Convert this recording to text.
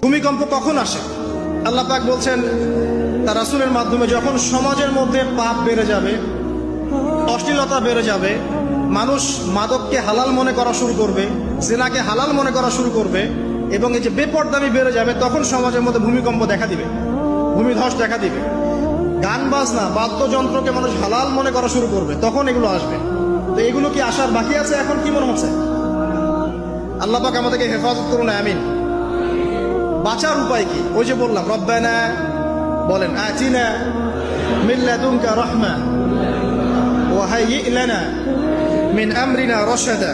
ভূমিকম্প কখন আসে? আল্লাহ পাক বলছেন তার রাসূলের মাধ্যমে, যখন সমাজের মধ্যে পাপ বেড়ে যাবে, অশ্লীলতা বেড়ে যাবে, মানুষ মাদককে হালাল মনে করা শুরু করবে, জিনাকে হালাল মনে করা শুরু করবে, এবং এই যে বেপরদামি বেড়ে যাবে, তখন সমাজের মধ্যে ভূমিকম্প দেখা দিবে, ভূমিধস দেখা দিবে। গান বাজনা বাদ্যযন্ত্রকে মানুষ হালাল মনে করা শুরু করবে, তখন এগুলো আসবে। তো এগুলো কি আসার বাকি আছে? এখন কি মনে হচ্ছে? আল্লাহ পাক আমাদেরকে হেফাজত করুন, আমিন। বাঁচার উপায় কি? ওই যে বললাম, রব্বানা বলেন, আতিনা মিন লাদুনকা রাহমা ওয়া হাইয়্ লানা মিন আমরিনা রাশাদা।